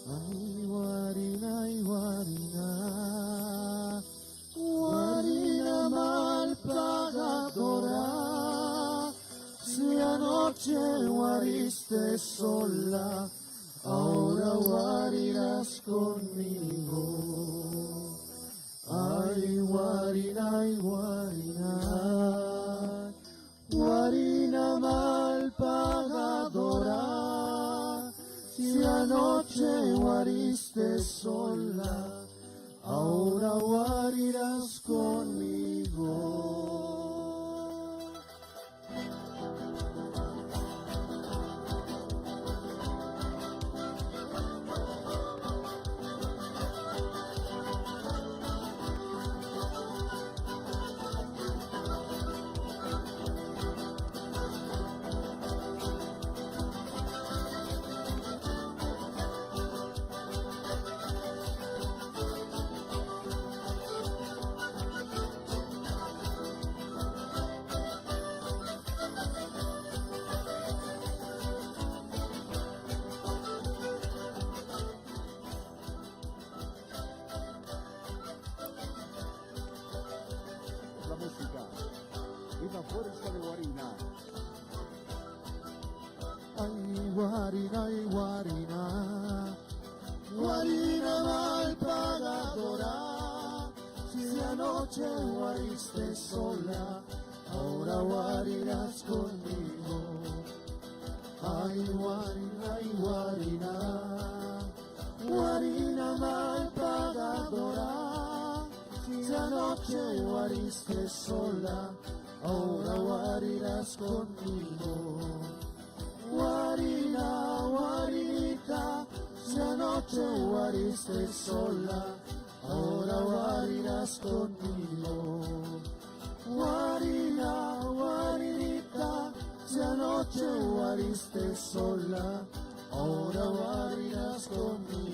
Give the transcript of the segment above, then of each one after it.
Ay, Guarina, ay, Guarina, Guarina mal pagadora. Si anoche guariste sola, ahora guarirás conmigo. Ay, Guarina, ay, Guarina, Guarina mal pagadora. Si anoche guariste sola, ahora guarirás conmigo. La música y la fuerza de Guarina. Ay, Guarina, ay, Guarina, Guarina mal pagadora. Si anoche guariste sola, ahora guarirás conmigo. Ay, Guarina, ay, Guarina, Guarina mal pagadora. Si anoche guariste sola, ahora guarirás conmigo. Guarina, guarinita, si anoche guariste sola, ahora guarirás conmigo. Guarina, guarinita, si anoche guariste sola, ahora guarirás conmigo.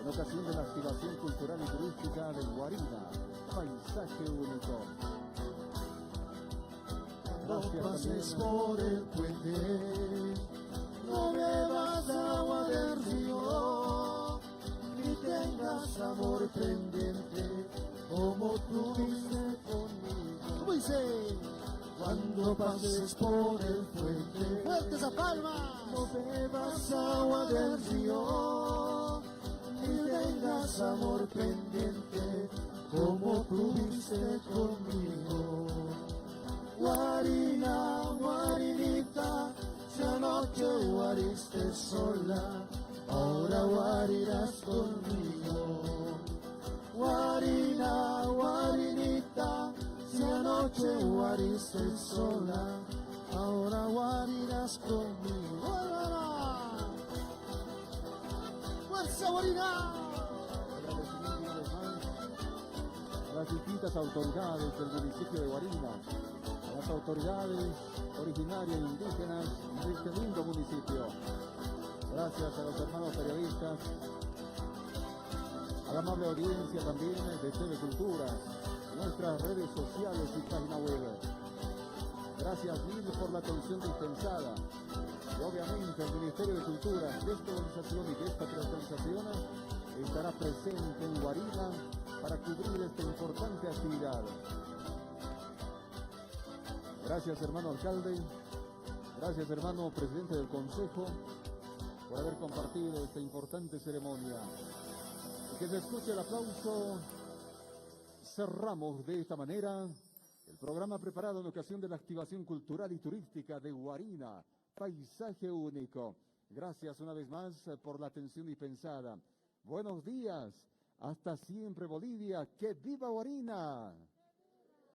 En ocasión de la activación cultural y turística de Guarina, paisaje único. No pases por el puente, no bebas agua del río, ni tengas amor pendiente como tuviste conmigo. ¿Cómo dice? Cuando pases por el puente, ¡fuerte esa palma! No bebas agua del río, ni tengas amor pendiente como tuviste conmigo. Guarina, guarinita, si anoche guariste sola, ahora guarirás conmigo. Guarina, guarinita, si anoche guariste sola, ahora guarirás conmigo. ¡Hola! ¡Fuerza, Guarina! A las distintas autoridades del municipio de Guarina, a las autoridades originarias e indígenas de este lindo municipio. Gracias a los hermanos periodistas, a la amable audiencia también de TV Cultura, nuestras redes sociales y página web. Gracias mil por la atención dispensada. Y obviamente el Ministerio de Cultura, Descolonización y Despatriarcalización estará presente en Guarina para cubrir esta importante actividad. Gracias, hermano alcalde. Gracias, hermano presidente del Consejo, por haber compartido esta importante ceremonia. Y que se escuche el aplauso. Cerramos de esta manera el programa preparado en ocasión de la activación cultural y turística de Guarina, paisaje único. Gracias una vez más por la atención dispensada. Buenos días Hasta siempre, Bolivia. ¡Que viva Guarina!